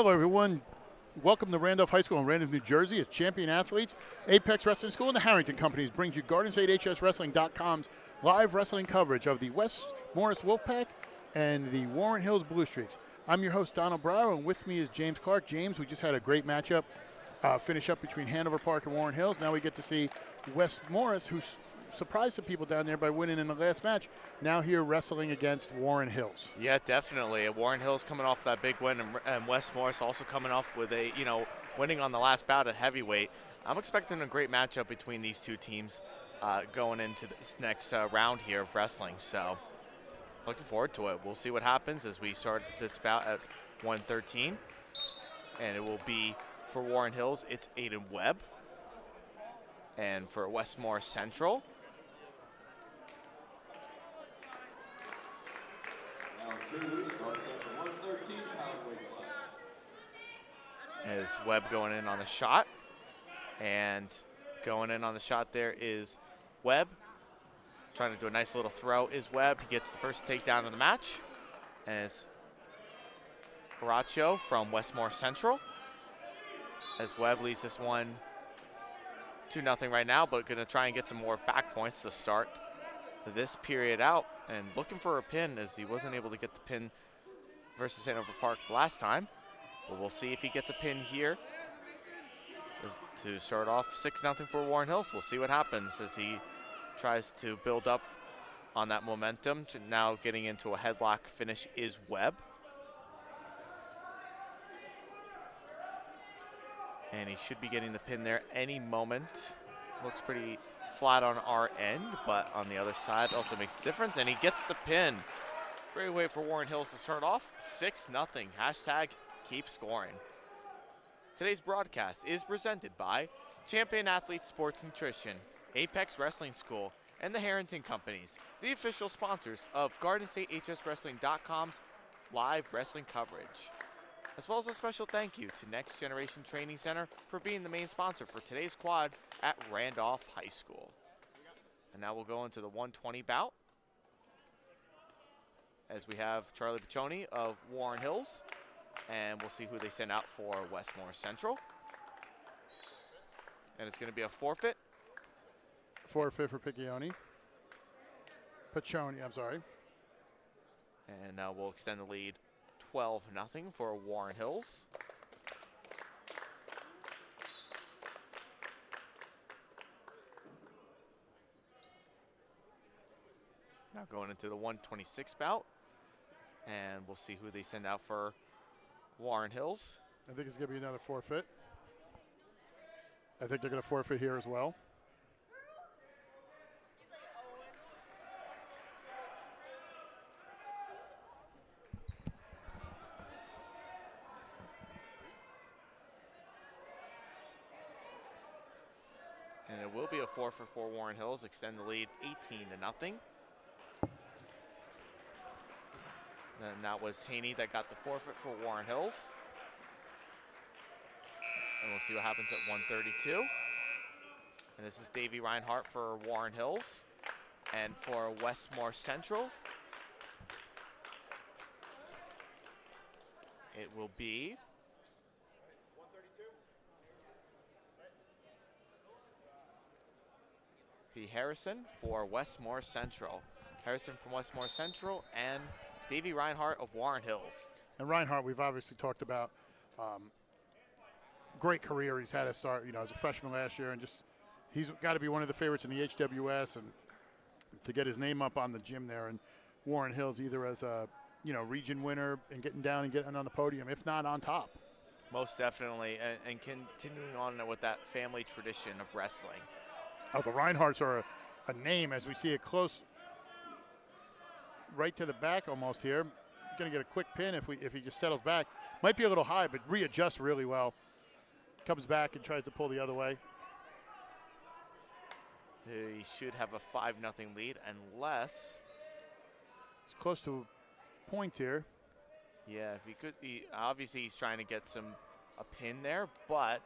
Hello, everyone. Welcome to Randolph High School in Randolph, New Jersey. It's Champion Athletes, Apex Wrestling School, and the Harrington Companies brings you GardenStateHSWrestling.com's live wrestling coverage of the West Morris Wolfpack and the Warren Hills Blue Streaks. I'm your host, Donald Brower, and with me is James Clarke. James, we just had a great matchup, finish up between Hanover Park and Warren Hills. Now we get to see West Morris, who's surprised some people down there by winning in the last match, now here wrestling against Warren Hills. Yeah, definitely. Warren Hills coming off that big win, and West Morris also coming off with a, winning on the last bout at heavyweight. I'm expecting a great matchup between these two teams going into this next round here of wrestling. So looking forward to it. We'll see what happens as we start this bout at 113. And it will be for Warren Hills, it's Aiden Webb. And for West Morris Central, is Webb going in on the shot, and going in on the shot there is Webb. Trying to do a nice little throw is Webb. He gets the first takedown of the match, and it's Horacio from West Morris Central, as Webb leads this one 2-0 right now, but gonna try and get some more back points to start this period out, and looking for a pin as he wasn't able to get the pin versus Hanover Park last time. But we'll see if he gets a pin here to start off 6-0 for Warren Hills. We'll see what happens as he tries to build up on that momentum. Now getting into a headlock finish is Webb. And he should be getting the pin there any moment. Looks pretty flat on our end, but on the other side also makes a difference, and he gets the pin. Great way for Warren Hills to start off, 6-0. Hashtag keep scoring. Today's broadcast is presented by Champion Athletes Sports Nutrition, Apex Wrestling School, and the Harrington Companies, the official sponsors of GardenStateHSWrestling.com's live wrestling coverage. As well as a special thank you to Next Generation Training Center for being the main sponsor for today's quad at Randolph High School. And now we'll go into the 120 bout, as we have Charlie Piccioni of Warren Hills, and we'll see who they send out for West Morris Central. And it's going to be a forfeit. Forfeit for Piccioni, I'm sorry. And we'll extend the lead 12-0 for Warren Hills. Now going into the 126 bout, and we'll see who they send out for Warren Hills. I think it's going to be another forfeit. I think they're going to forfeit here as well. And it will be a forfeit for Warren Hills, extend the lead 18-0. And that was Haney that got the forfeit for Warren Hills. And we'll see what happens at 132. And this is Davey Reinhardt for Warren Hills. And for West Morris Central, it will be P. Harrison for West Morris Central. Harrison from West Morris Central and Davey Reinhardt of Warren Hills. And Reinhardt, we've obviously talked about. Great career he's had to start, as a freshman last year, and just he's got to be one of the favorites in the HWS, and to get his name up on the gym there in Warren Hills, either as a region winner and getting down and getting on the podium, if not on top. Most definitely, and continuing on with that family tradition of wrestling. Oh, the Reinhardts are a name as we see it close, right to the back almost here. Going to get a quick pin if he just settles back. Might be a little high, but readjusts really well. Comes back and tries to pull the other way. He should have a 5-0 lead unless it's close to a point here. Yeah, he could. Obviously, he's trying to get a pin there, but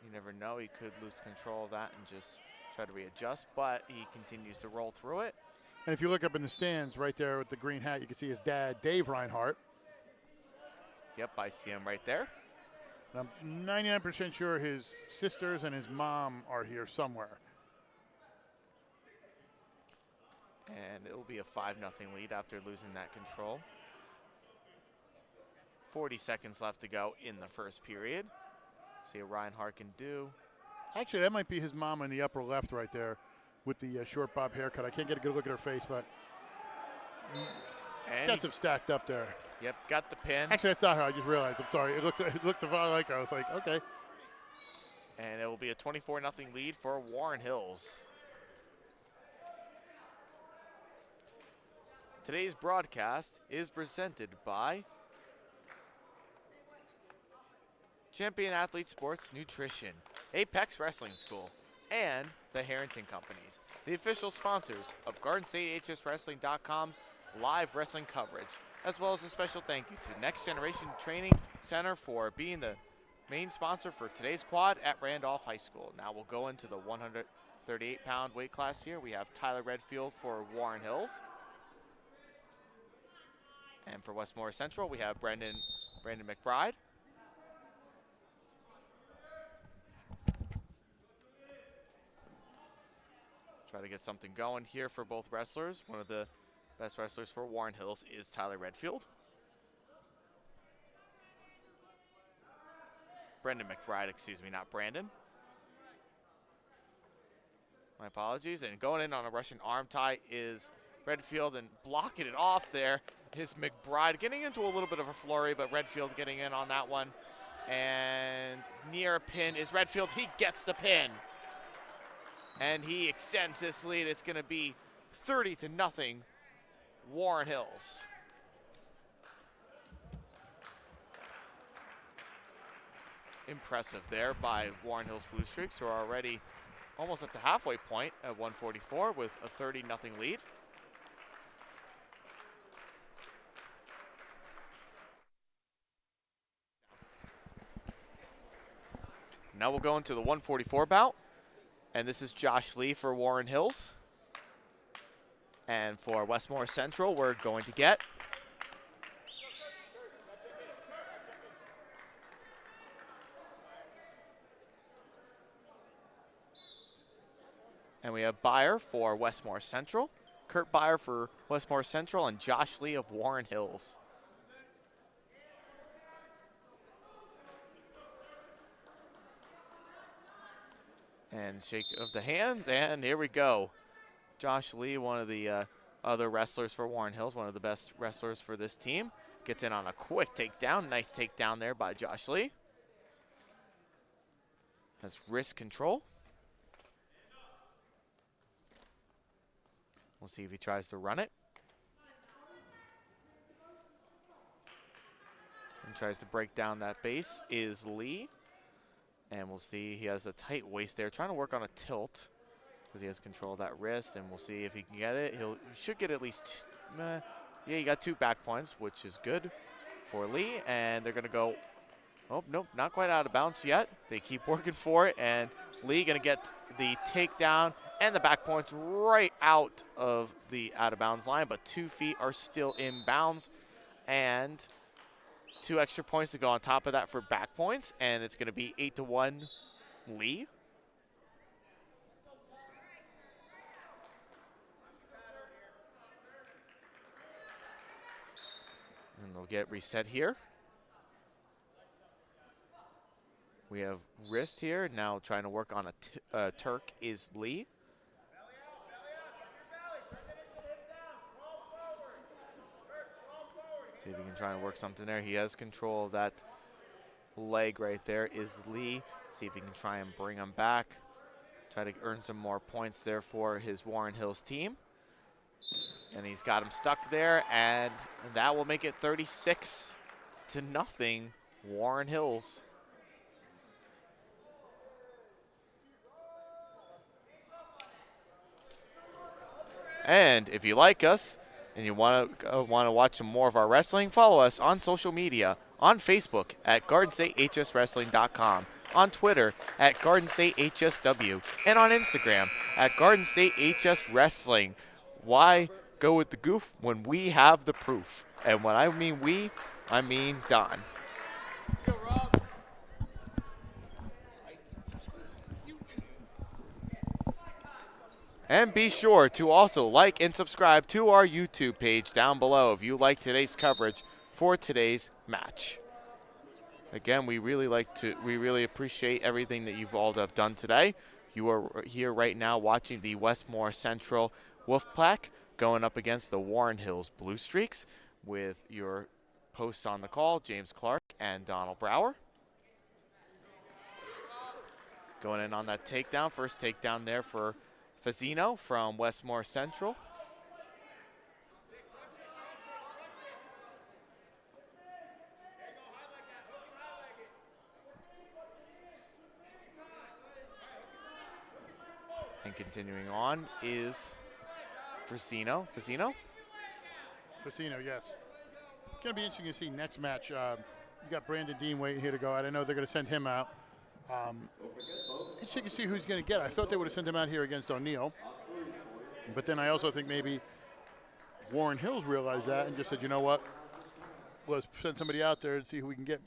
you never know. He could lose control of that and just try to readjust, but he continues to roll through it. And if you look up in the stands right there with the green hat, you can see his dad, Dave Reinhardt. Yep, I see him right there. And I'm 99% sure his sisters and his mom are here somewhere. And it will be a 5-0 lead after losing that control. 40 seconds left to go in the first period. See what Reinhardt can do. Actually, that might be his mom in the upper left right there with the short bob haircut. I can't get a good look at her face, but gets him stacked up there. Yep, got the pin. Actually, that's not her. I just realized. I'm sorry. It looked like her. I was like, okay. And it will be a 24-0 lead for Warren Hills. Today's broadcast is presented by Champion Athlete Sports Nutrition, Apex Wrestling School, and the Harrington Companies, the official sponsors of GardenStateHSWrestling.com's live wrestling coverage, as well as a special thank you to Next Generation Training Center for being the main sponsor for today's quad at Randolph High School. Now we'll go into the 138-pound weight class here. We have Tyler Redfield for Warren Hills. And for Westmore Central, we have Brandon McBride. Try to get something going here for both wrestlers. One of the best wrestlers for Warren Hills is Tyler Redfield. Brendan McBride, excuse me, not Brandon. My apologies. And going in on a Russian arm tie is Redfield, and blocking it off there is McBride. Getting into a little bit of a flurry, but Redfield getting in on that one. And near a pin is Redfield. He gets the pin. And he extends this lead. It's going to be 30-0 Warren Hills. Impressive there by Warren Hills Blue Streaks, who are already almost at the halfway point at 144 with a 30-0 lead. Now we'll go into the 144 bout. And this is Josh Lee for Warren Hills. And for Westmore Central, we're going to get and we have Byer for Westmore Central, Kurt Byer for Westmore Central, and Josh Lee of Warren Hills. And shake of the hands, and here we go. Josh Lee, one of the other wrestlers for Warren Hills, one of the best wrestlers for this team, gets in on a quick takedown. Nice takedown there by Josh Lee. Has wrist control. We'll see if he tries to run it. And tries to break down that base is Lee. And we'll see, he has a tight waist there, trying to work on a tilt because he has control of that wrist, and we'll see if he can get it. He should get at least, yeah, he got 2 back points, which is good for Lee. And they're going to go, oh, nope, not quite out of bounds yet. They keep working for it, and Lee going to get the takedown and the back points right out of the out of bounds line, but 2 feet are still in bounds. And 2 extra points to go on top of that for back points, and it's going to be 8-1 Lee. And they'll get reset here. We have wrist here. Now trying to work on a Turk is Lee. See if he can try and work something there. He has control of that leg right there is Lee. See if he can try and bring him back. Try to earn some more points there for his Warren Hills team. And he's got him stuck there, and that will make it 36-0 Warren Hills. And if you like us, and you want to watch some more of our wrestling, follow us on social media, on Facebook at GardenStateHSWrestling.com, on Twitter at GardenStateHSW, and on Instagram at GardenStateHSWrestling. Why go with the goof when we have the proof? And when I mean we, I mean Don. And be sure to also like and subscribe to our YouTube page down below if you like today's coverage for today's match. Again, we really appreciate everything that you've all have done today. You are here right now watching the Westmore Central Wolfpack going up against the Warren Hills Blue Streaks with your hosts on the call, James Clarke and Donald Brower. Going in on that takedown. First takedown there for Fazzino from Westmore Central. And continuing on is Fazzino. Fazzino, yes. It's going to be interesting to see next match. You got Brandon Dean waiting here to go out. I know they're going to send him out. Interesting to see who's going to get it. I thought they would have sent him out here against O'Neill. But then I also think maybe Warren Hills realized that and just said, you know what, let's send somebody out there and see who we can get.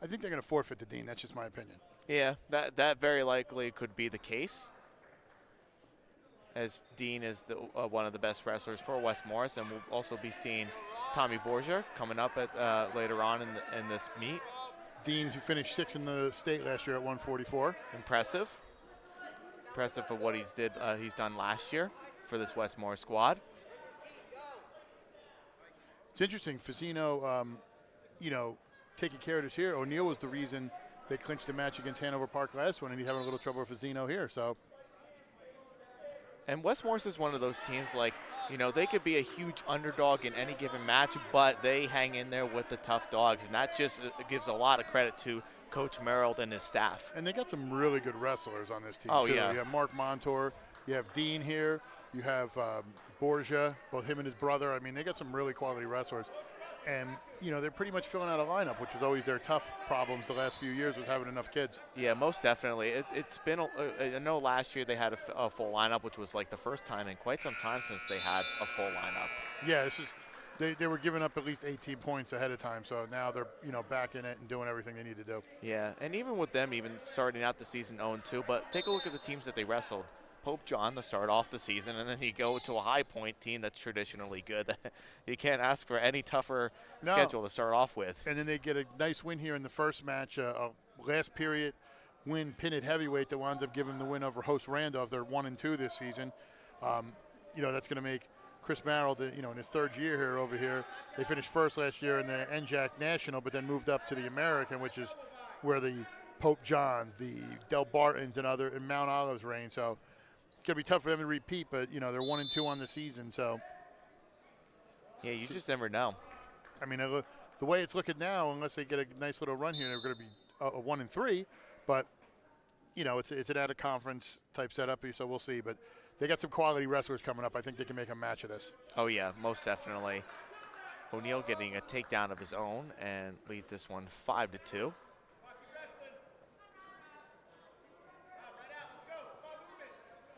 I think they're going to forfeit to Dean. That's just my opinion. Yeah, that very likely could be the case, as Dean is one of the best wrestlers for West Morris, and we'll also be seeing Tommy Borgia coming up at later on in this meet. Dean, who finished 6th in the state last year at 144. Impressive for what he's done last year for this Westmore squad. It's interesting, Fazzino, taking care of this here. O'Neill was the reason they clinched the match against Hanover Park last one, and he's having a little trouble with Fazzino here. So. And West Morris is one of those teams, they could be a huge underdog in any given match, but they hang in there with the tough dogs, and that just gives a lot of credit to Coach Merrill and his staff. And they got some really good wrestlers on this team, too. Yeah. You have Mark Montour, you have Dean here, you have Borgia, both him and his brother. I mean, they got some really quality wrestlers. And, they're pretty much filling out a lineup, which is always their tough problems the last few years with having enough kids. Yeah, most definitely. It's been, I know last year they had a full lineup, which was like the first time in quite some time since they had a full lineup. Yeah, they were giving up at least 18 points ahead of time, so now they're, back in it and doing everything they need to do. Yeah, and even with them even starting out the season 0-2, but take a look at the teams that they wrestled. Pope John to start off the season, and then you go to a High Point team that's traditionally good. You can't ask for any tougher schedule to start off with. And then they get a nice win here in the first match, a last period win, pin at heavyweight that winds up giving them the win over host Randolph. They're 1-2 this season. That's going to make Chris Merrill, in his third year here over here. They finished first last year in the NJAC National, but then moved up to the American, which is where the Pope Johns, the Del Bartons, and Mount Olive's reign. So it's going to be tough for them to repeat, but, they're 1-2 on the season, so. Yeah, you just never know. I mean, the way it's looking now, unless they get a nice little run here, they're going to be a 1-3. But, it's an out-of-conference type setup, so we'll see. But they got some quality wrestlers coming up. I think they can make a match of this. Oh, yeah, most definitely. O'Neill getting a takedown of his own and leads this one 5-2.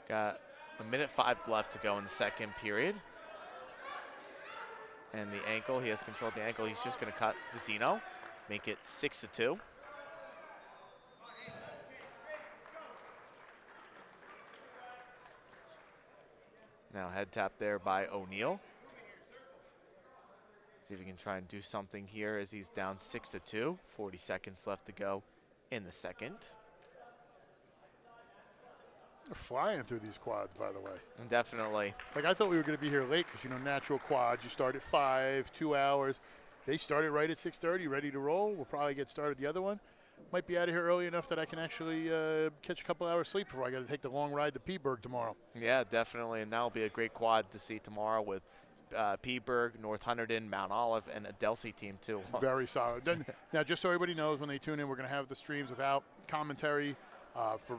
Got 1:05 left to go in the second period. And the ankle, he has control of the ankle. He's just going to cut Fazzino, make it 6-2. Now head tap there by O'Neill. See if he can try and do something here as he's down 6-2. 40 seconds left to go in the second. They're flying through these quads, by the way. And definitely. I thought we were going to be here late because, natural quads. You start at 5, 2 hours. They started right at 6:30, ready to roll. We'll probably get started the other one. Might be out of here early enough that I can actually catch a couple hours sleep before I got to take the long ride to Peaburg tomorrow. Yeah, definitely. And that'll be a great quad to see tomorrow with Peaburg, North Hunterdon, Mount Olive, and a Delsey team, too. Very solid. Then, now, just so everybody knows, when they tune in, we're going to have the streams without commentary for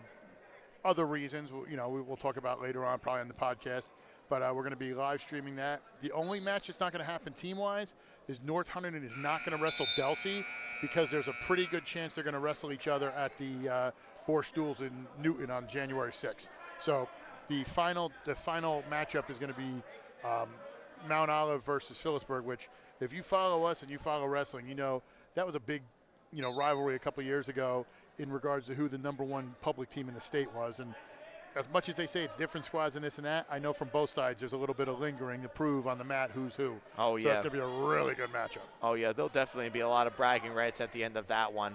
other reasons, we'll talk about later on, probably on the podcast. But we're going to be live streaming that. The only match that's not going to happen team-wise is North Hunterdon is not going to wrestle Delsey because there's a pretty good chance they're going to wrestle each other at the Boar Stools in Newton on January 6th. So the final matchup is going to be Mount Olive versus Phillipsburg, which if you follow us and you follow wrestling, that was a big rivalry a couple years ago in regards to who the #1 public team in the state was. And as much as they say it's different squads and this and that, I know from both sides there's a little bit of lingering to prove on the mat who's who. Oh, so it's going to be a really good matchup. Oh, yeah, there'll definitely be a lot of bragging rights at the end of that one.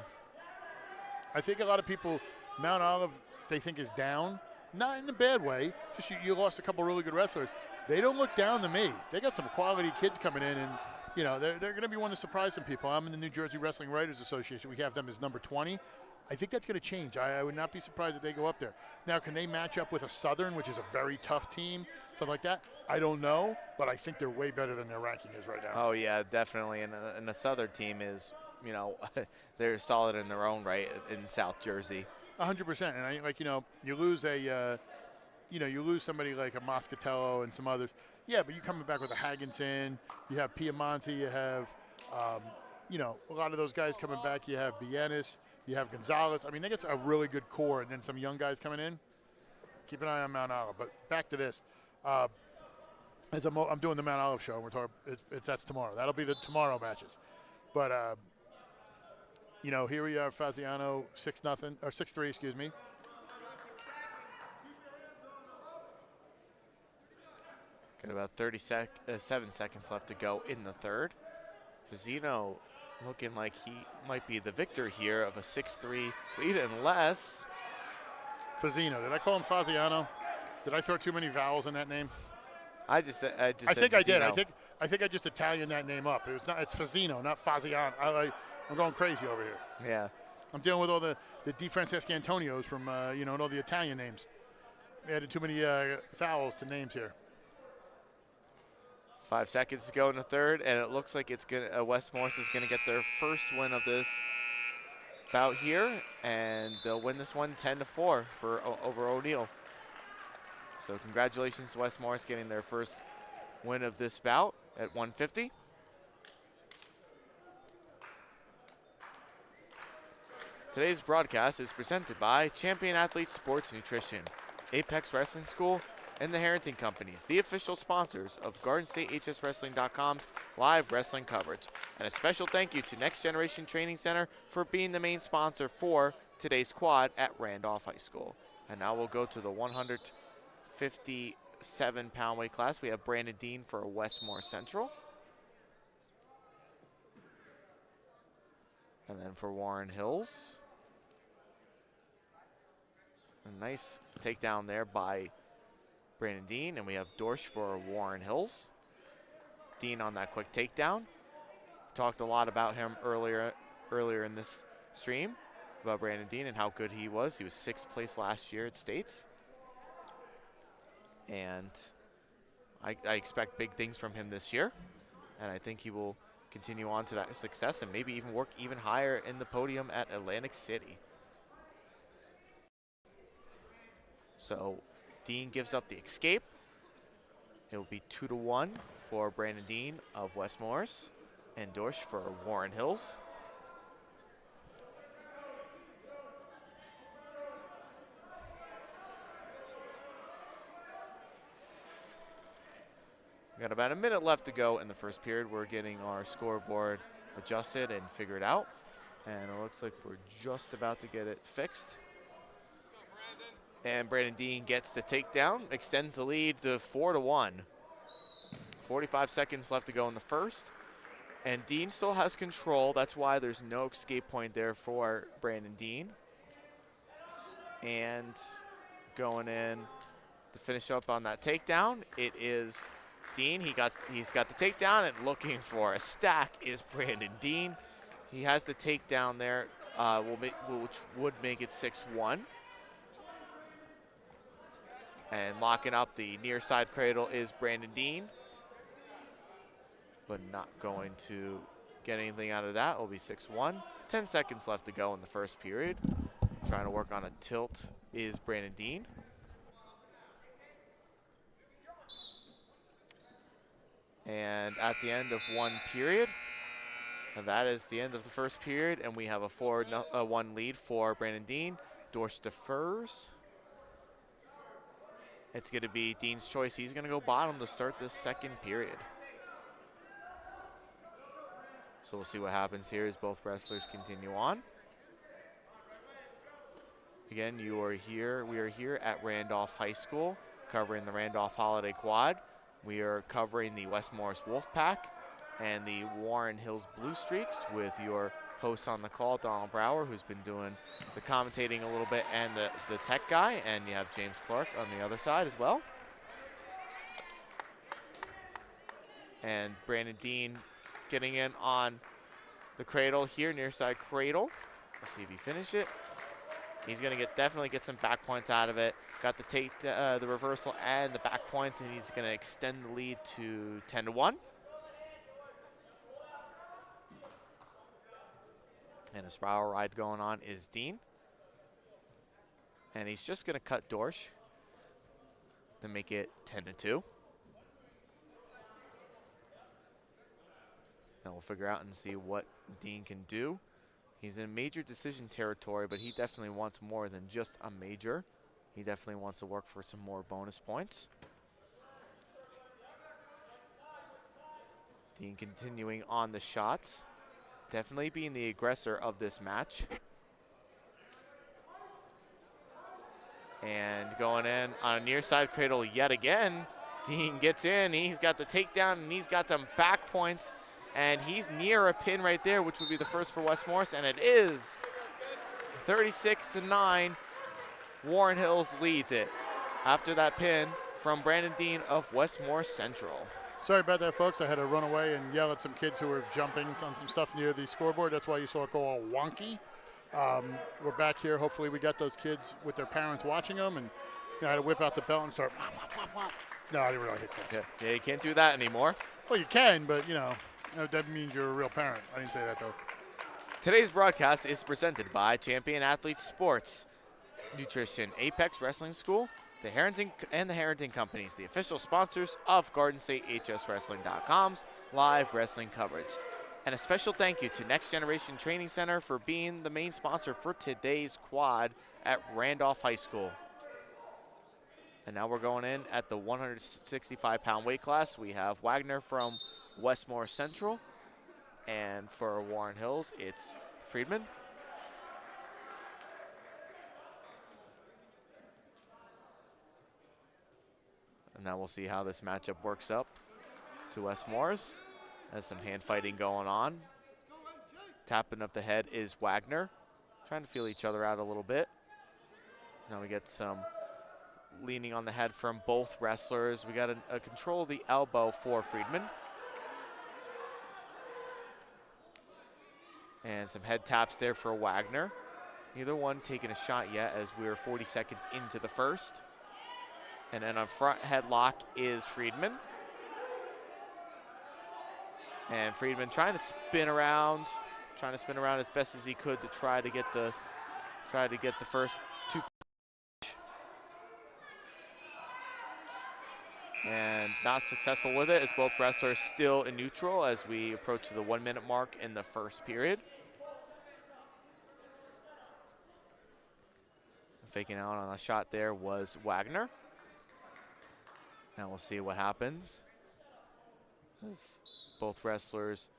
I think a lot of people, Mount Olive, they think is down. Not in a bad way. Just you lost a couple really good wrestlers. They don't look down to me. They got some quality kids coming in, and you know they're going to be one to surprise some people. I'm in the New Jersey Wrestling Writers Association. We have them as number 20. I think that's going to change. I would not be surprised if they go up there. Now, can they match up with a Southern, which is a very tough team, something like that? I don't know, but I think they're way better than their ranking is right now. Oh, yeah, definitely. And the Southern team is, you know, they're solid in their own right in South Jersey. 100%. And you lose you lose somebody like a Moscatello and some others. Yeah, but you're coming back with a Hagginson. You have Piemonte. You have, a lot of those guys coming back. You have Bienis. You have Gonzalez. I mean, they get a really good core, and then some young guys coming in. Keep an eye on Mount Olive. But back to this. As I'm doing the Mount Olive show, we're talking. That's tomorrow. That'll be the tomorrow matches. But here we are, Faziano 6-0 or 6-3, excuse me. Got about 7 seconds left to go in the third. Fazzino looking like he might be the victor here of a 6-3 lead, unless. Fazzino. Did I call him Faziano? Did I throw too many vowels in that name? I think I did. I think I just Italian that name up. It's Fazzino, not Faziano. I'm going crazy over here. Yeah. I'm dealing with all the Di Francesco Antonios from and all the Italian names. They added too many vowels to names here. 5 seconds to go in the third, and it looks like it's gonna. West Morris is gonna get their first win of this bout here, and they'll win this one 10-4 over O'Neill. So congratulations to West Morris getting their first win of this bout at 150. Today's broadcast is presented by Champion Athlete Sports Nutrition, Apex Wrestling School, and the Harrington Companies, the official sponsors of GardenStateHSWrestling.com's live wrestling coverage. And a special thank you to Next Generation Training Center for being the main sponsor for today's quad at Randolph High School. And now we'll go to the 157-pound weight class. We have Brandon Dean for Westmore Central. And then for Warren Hills, a nice takedown there by Brandon Dean, and we have Dorsch for Warren Hills. Dean on that quick takedown. Talked a lot about him earlier in this stream, about Brandon Dean and how good he was. He was 6th place last year at States. And I expect big things from him this year. And I think he will continue on to that success and maybe even work even higher in the podium at Atlantic City. So Dean gives up the escape. It will be 2-1 for Brandon Dean of West Morris and Dorsch for Warren Hills. We got about a minute left to go in the first period. We're getting our scoreboard adjusted and figured out. And it looks like we're just about to get it fixed. And Brandon Dean gets the takedown, extends the lead to 4-1. 45 seconds left to go in the first. And Dean still has control. That's why there's no escape point there for Brandon Dean. And going in to finish up on that takedown, it is Dean. He's got the takedown, and looking for a stack is Brandon Dean. He has the takedown there, which would make it 6-1. And locking up the near side cradle is Brandon Dean, but not going to get anything out of that. It will be 6-1. 10 seconds left to go in the first period. Trying to work on a tilt is Brandon Dean. And at the end of one period, and that is the end of the first period, and we have a 4-1 lead for Brandon Dean. Dorsch defers. It's going to be Dean's choice. He's going to go bottom to start this second period. So we'll see what happens here as both wrestlers continue on. Again, we are here at Randolph High School covering the Randolph Holiday Quad. We are covering the West Morris Wolfpack and the Warren Hills Blue Streaks with your host on the call, Donald Brower, who's been doing the commentating a little bit, and the tech guy, and you have James Clarke on the other side as well. And Brandon Dean getting in on the cradle here, near side cradle. Let's see if he finished it. He's going to definitely get some back points out of it. Got the reversal and the back points, and he's going to extend the lead to 10-1. And a spiral ride going on is Dean. And he's just going to cut Dorsch to make it 10-2. Now we'll figure out and see what Dean can do. He's in major decision territory, but he definitely wants more than just a major. He definitely wants to work for some more bonus points. Dean continuing on the shots. Definitely being the aggressor of this match. And going in on a near side cradle yet again. Dean gets in, he's got the takedown, and he's got some back points. And he's near a pin right there, which would be the first for West Morris, and it is 36-9. Warren Hills leads it after that pin from Brandon Dean of West Morris Central. Sorry about that, folks. I had to run away and yell at some kids who were jumping on some stuff near the scoreboard. That's why you saw it go all wonky. We're back here. Hopefully we got those kids with their parents watching them, and I had to whip out the belt and start wah, wah, wah, wah. No, I didn't really hit this. Yeah, you can't do that anymore. Well, you can, but, that means you're a real parent. I didn't say that, though. Today's broadcast is presented by Champion Athletes Sports, Nutrition, Apex Wrestling School, the Harrington Companies, the official sponsors of GardenStateHSWrestling.com's live wrestling coverage. And a special thank you to Next Generation Training Center for being the main sponsor for today's quad at Randolph High School. And now we're going in at the 165-pound weight class. We have Wagner from West Morris Central, and for Warren Hills, it's Friedman. And now we'll see how this matchup works up to West Morris. There's some hand fighting going on. Tapping up the head is Wagner, trying to feel each other out a little bit. Now we get some leaning on the head from both wrestlers. We got a control of the elbow for Friedman. And some head taps there for Wagner. Neither one taking a shot yet, as we're 40 seconds into the first. And then a front headlock is Friedman. And Friedman trying to spin around as best as he could to try to get the first two. And not successful with it, as both wrestlers still in neutral as we approach the 1 minute mark in the first period. Faking out on a shot there was Wagner. Now we'll see what happens. As both wrestlers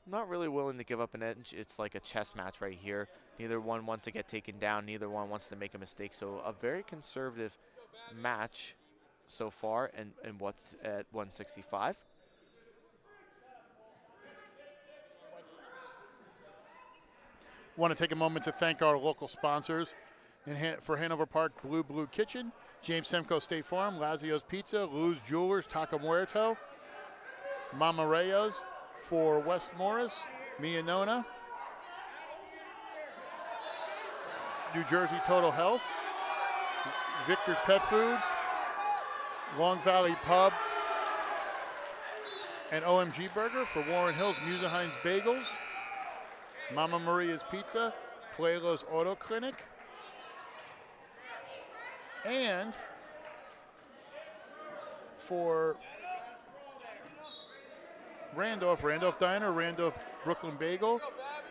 not really willing to give up an inch. It's like a chess match right here. Neither one wants to get taken down. Neither one wants to make a mistake. So a very conservative match so far, and what's at 165. Want to take a moment to thank our local sponsors. For Hanover Park, Blue Kitchen, James Semco State Farm, Lazio's Pizza, Lou's Jewelers, Taco Muerto, Mama Rayos. For West Morris, Mia Nona, New Jersey Total Health, Victor's Pet Foods, Long Valley Pub, and OMG Burger. For Warren Hills, Musehein's Bagels, Mama Maria's Pizza, Pueblo's Auto Clinic, and for Randolph Diner, Randolph Brooklyn Bagel,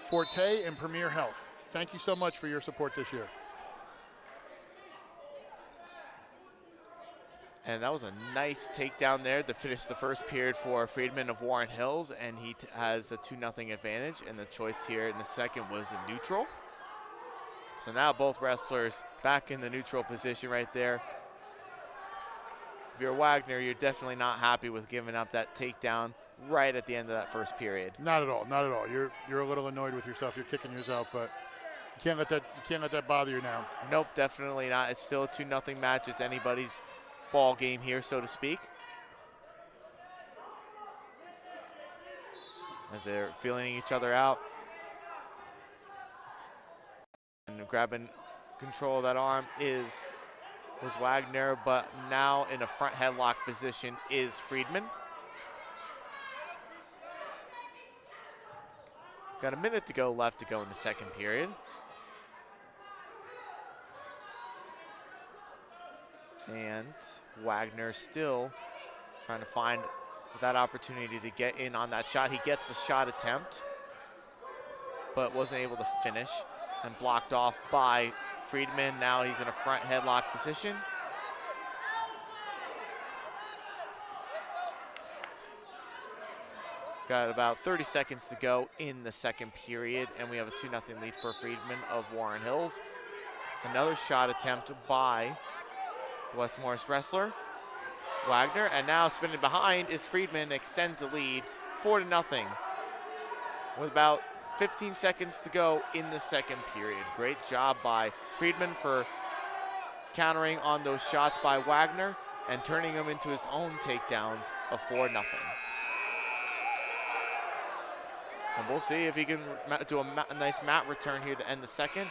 Forte, and Premier Health. Thank you so much for your support this year. And that was a nice takedown there to finish the first period for Friedman of Warren Hills, and he has a 2-0 advantage, and the choice here in the second was a neutral. So now both wrestlers back in the neutral position right there. If you're Wagner, you're definitely not happy with giving up that takedown right at the end of that first period. Not at all. Not at all. You're a little annoyed with yourself. You're kicking yourself, but you can't let that bother you now. Nope, definitely not. It's still a 2-0 match. It's anybody's ball game here, so to speak. As they're feeling each other out. And grabbing control of that arm was Wagner, but now in a front headlock position is Friedman. Got a minute to go left to go in the second period. And Wagner still trying to find that opportunity to get in on that shot. He gets the shot attempt, but wasn't able to finish and blocked off by Friedman. Now he's in a front headlock position. Got about 30 seconds to go in the second period, and we have a 2-0 lead for Friedman of Warren Hills. Another shot attempt by West Morris wrestler Wagner, and now spinning behind is Friedman, extends the lead 4-0 with about 15 seconds to go in the second period. Great job by Friedman for countering on those shots by Wagner and turning them into his own takedowns of 4-0. And we'll see if he can do a nice mat return here to end the second.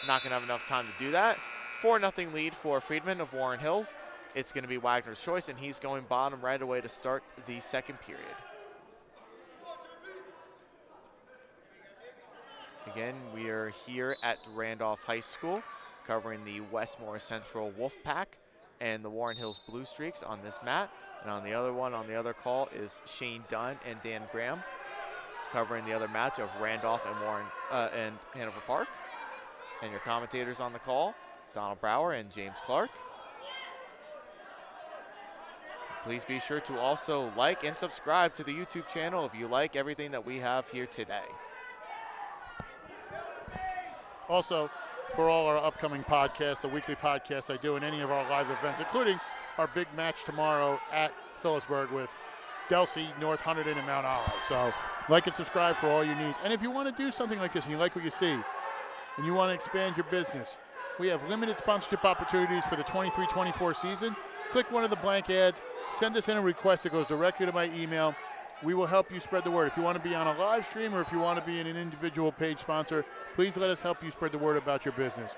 Not going to have enough time to do that. 4-0 lead for Friedman of Warren Hills. It's going to be Wagner's choice, and he's going bottom right away to start the second period. Again, we are here at Randolph High School covering the West Morris Central Wolfpack and the Warren Hills Blue Streaks on this mat. And on the other one, on the other call, is Shane Dunn and Dan Graham covering the other match of Randolph and and Hanover Park. And your commentators on the call, Donald Brower and James Clarke. Please be sure to also like and subscribe to the YouTube channel if you like everything that we have here today. Also, for all our upcoming podcasts, the weekly podcast I do, and any of our live events, including our big match tomorrow at Phillipsburg with Delsey, North Hunterdon, and Mount Olive. So like and subscribe for all your needs. And if you want to do something like this and you like what you see and you want to expand your business, we have limited sponsorship opportunities for the 23-24 season. Click one of the blank ads, send us in a request that goes directly to my email. We will help you spread the word. If you want to be on a live stream or if you want to be an individual page sponsor, please let us help you spread the word about your business.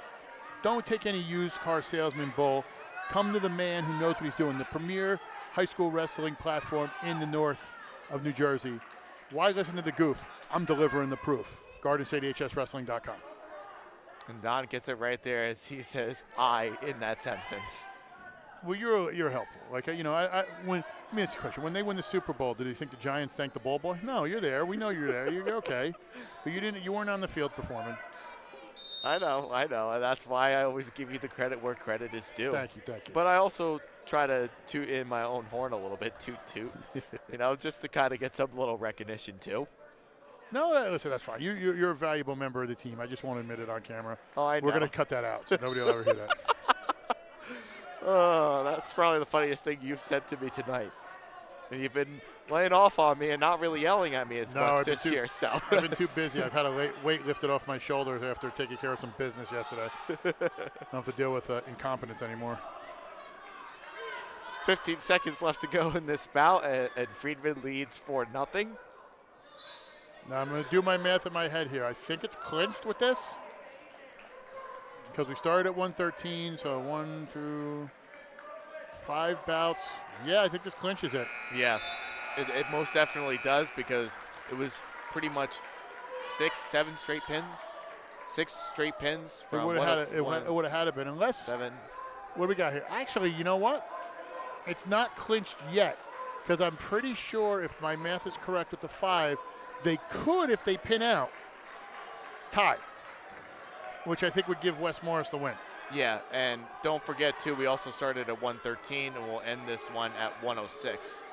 Don't take any used car salesman bull. Come to the man who knows what he's doing, the premier high school wrestling platform in the north of New Jersey. Why listen to the goof? I'm delivering the proof. GardenStateHSWrestling.com. And Don gets it right there as he says "I" in that sentence. Well, you're helpful. Like, you know, let me ask you a question. When they win the Super Bowl, did you think the Giants thanked the ball boy? No, you're there. We know you're there. You're okay. But you weren't on the field performing. I know. And that's why I always give you the credit where credit is due. Thank you. But I also try to toot in my own horn a little bit, toot. You know, just to kind of get some little recognition too. No, listen, that's fine. You're a valuable member of the team. I just won't admit it on camera. Oh, I know. We're going to cut that out so nobody will ever hear that. Oh, that's probably the funniest thing you've said to me tonight. And you've been laying off on me and not really yelling at me as much this year. So I've been too busy. I've had a weight lifted off my shoulders after taking care of some business yesterday. I don't have to deal with incompetence anymore. 15 seconds left to go in this bout, and Friedman leads 4-0. Now I'm going to do my math in my head here. I think it's clinched with this because we started at 113, so 1, 2, 5 bouts. Yeah, I think this clinches it. Yeah, it most definitely does because it was pretty much 6, 7 straight pins. 6 straight pins from it would have had to been unless 7. What do we got here? Actually, you know what? It's not clinched yet because I'm pretty sure if my math is correct with the 5, they could, if they pin out, tie, which I think would give West Morris the win. Yeah, and don't forget, too, we also started at 113, and we'll end this one at 106.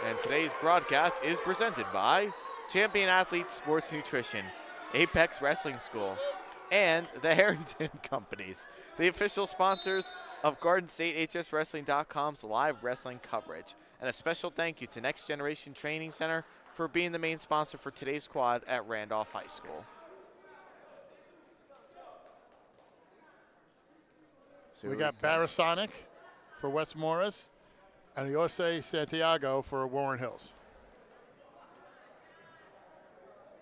And today's broadcast is presented by Champion Athletes Sports Nutrition, Apex Wrestling School, and the Harrington Companies, the official sponsors of GardenStateHSWrestling.com's live wrestling coverage. And a special thank you to Next Generation Training Center for being the main sponsor for today's quad at Randolph High School. So we got Varsity for West Morris and Jose Santiago for Warren Hills.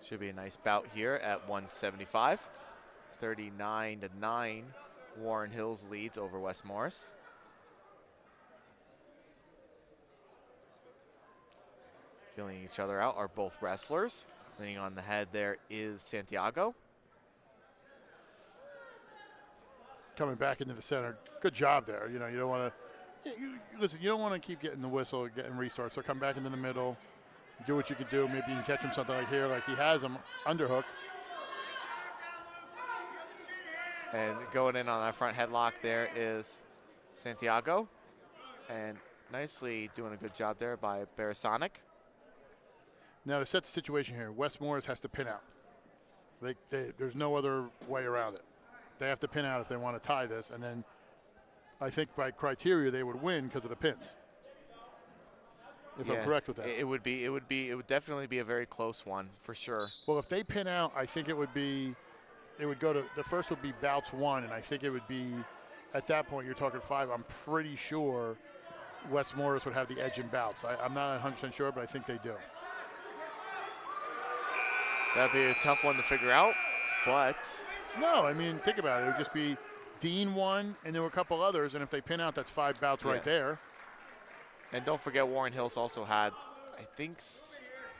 Should be a nice bout here at 175. 39-9, Warren Hills leads over West Morris. Feeling each other out are both wrestlers. Leaning on the head there is Santiago. Coming back into the center, good job there. You know, you don't want to, listen, you don't want to keep getting the whistle, getting restarts. So come back into the middle, do what you can do. Maybe you can catch him something like here, like he has him underhook. And going in on that front headlock there is Santiago. And nicely doing a good job there by Varsity. Now to set the situation here, West Morris has to pin out. There's no other way around it. They have to pin out if they want to tie this, and then I think by criteria they would win because of the pins. If I'm correct with that. It would definitely be a very close one for sure. Well, if they pin out, I think it would go to, the first would be bouts 1, and I think it would be, at that point you're talking 5. I'm pretty sure West Morris would have the edge in bouts. I'm not 100% sure, but I think they do. That'd be a tough one to figure out, but. No, I mean, think about it. It would just be Dean 1, and there were a couple others, and if they pin out, that's 5 bouts right there. And don't forget Warren Hills also had, I think,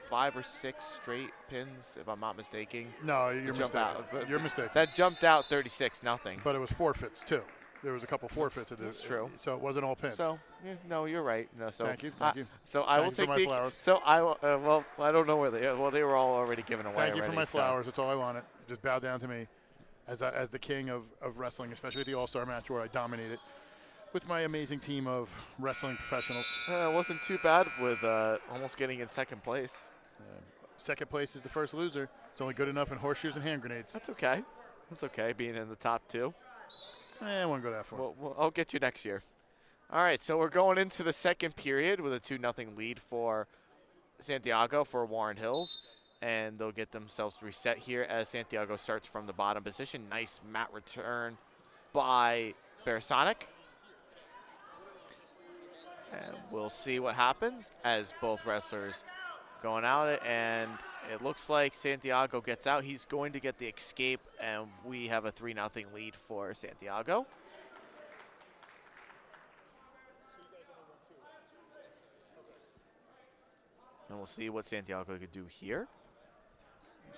5 or 6 straight pins, if I'm not mistaken. No, you're mistaken. You're mistaken. That jumped out 36-0. But it was forfeits, too. There was a couple forfeits. That's true. So it wasn't all pins. So, no, you're right. No, so thank you. So I will take my flowers. So I will, well, I don't know where they were all already given away. Thank you for my flowers. That's all I wanted. Just bow down to me as the king of wrestling, especially at the All-Star match where I dominated with my amazing team of wrestling professionals. It wasn't too bad with almost getting in second place. Second place is the first loser. It's only good enough in horseshoes and hand grenades. That's okay. That's okay, being in the top 2. I won't go that far. Well, I'll get you next year. All right, so we're going into the second period with a 2-0 lead for Santiago for Warren Hills. And they'll get themselves reset here as Santiago starts from the bottom position. Nice mat return by Varsity. And we'll see what happens as both wrestlers going out, and it looks like Santiago gets out. He's going to get the escape, and we have a 3-0 lead for Santiago. And we'll see what Santiago could do here.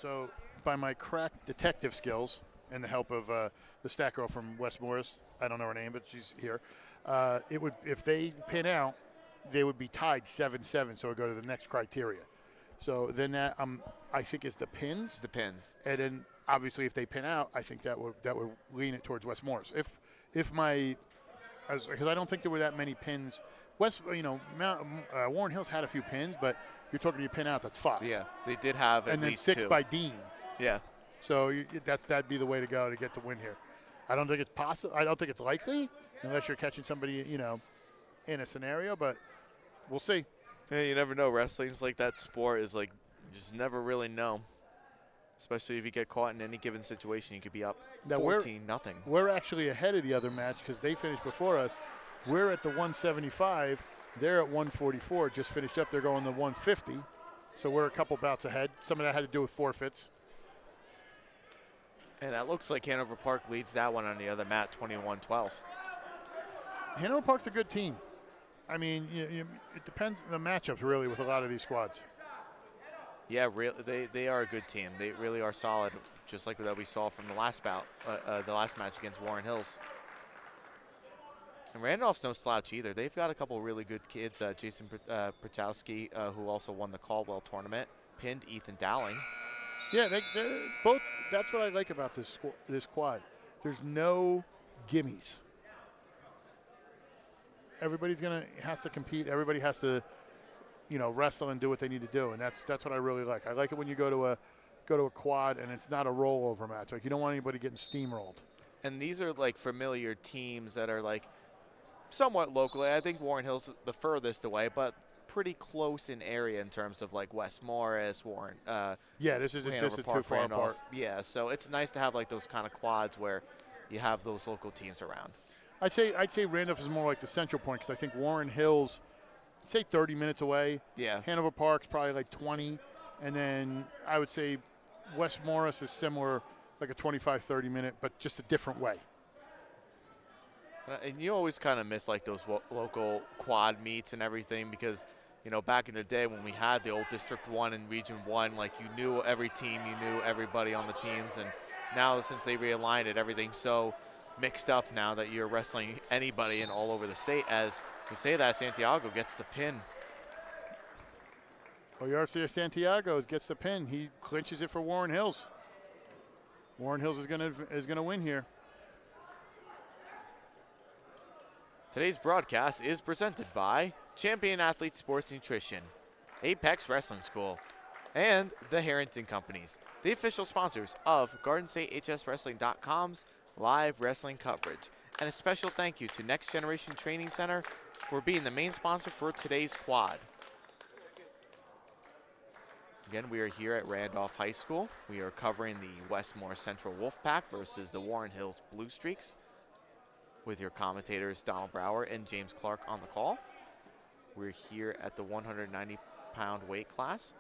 So by my crack detective skills and the help of the stat girl from West Morris, I don't know her name, but she's here, it would, if they pin out, they would be tied 7-7, so it would go to the next criteria. So then that I think is the pins. The pins. And then obviously if they pin out, I think that would lean it towards West Morris. Because I don't think there were that many pins. Warren Hills had a few pins, but you're talking you pin out, that's 5. Yeah, they did have at and then least 6 2. by Dean. Yeah. So that'd be the way to go to get the win here. I don't think it's possible. I don't think it's likely unless you're catching somebody, in a scenario. But we'll see. Yeah, you never know. Wrestling's like that sport is like you just never really know. Especially if you get caught in any given situation, you could be up 14-0. We're actually ahead of the other match because they finished before us. We're at the 175. They're at 144. Just finished up. They're going to 150. So we're a couple bouts ahead. Some of that had to do with forfeits. And that looks like Hanover Park leads that one on the other mat, 21-12. Hanover Park's a good team. I mean, it depends on the matchups, really, with a lot of these squads. Yeah, they are a good team. They really are solid, just like that we saw from the last bout, the last match against Warren Hills. And Randolph's no slouch either. They've got a couple really good kids. Jason Pratowski, who also won the Caldwell tournament, pinned Ethan Dowling. Yeah, they both. That's what I like about this quad. There's no gimmies. Everybody's has to compete. Everybody has to wrestle and do what they need to do, and that's what I really like. I like it when you go to a quad and it's not a rollover match. Like, you don't want anybody getting steamrolled. And these are like familiar teams that are like somewhat locally. I think Warren Hill's the furthest away, but pretty close in area in terms of like West Morris, Warren. This is too far Randolph. apart. Yeah, so it's nice to have like those kind of quads where you have those local teams around. I'd say Randolph is more like the central point, because I think Warren Hill's, say 30 minutes away. Yeah. Hanover Park's probably like 20, and then I would say West Morris is similar, like a 25, 30 minute, but just a different way. And you always kind of miss like those local quad meets and everything, because back in the day when we had the old District 1 and Region 1, like you knew every team, you knew everybody on the teams, and now since they realigned it, everything's so mixed up now that you're wrestling anybody and all over the state. As we say that, Santiago gets the pin. Oyarcia Santiago gets the pin. He clinches it for Warren Hills. Warren Hills is gonna win here. Today's broadcast is presented by Champion Athlete Sports Nutrition, Apex Wrestling School, and the Harrington Companies, the official sponsors of GardenStateHSWrestling.com's live wrestling coverage. And a special thank you to Next Generation Training Center for being the main sponsor for today's quad. Again, we are here at Randolph High School. We are covering the Westmore Central Wolfpack versus the Warren Hills Blue Streaks, with your commentators Donald Brower and James Clarke on the call. We're here at the 190-pound weight class.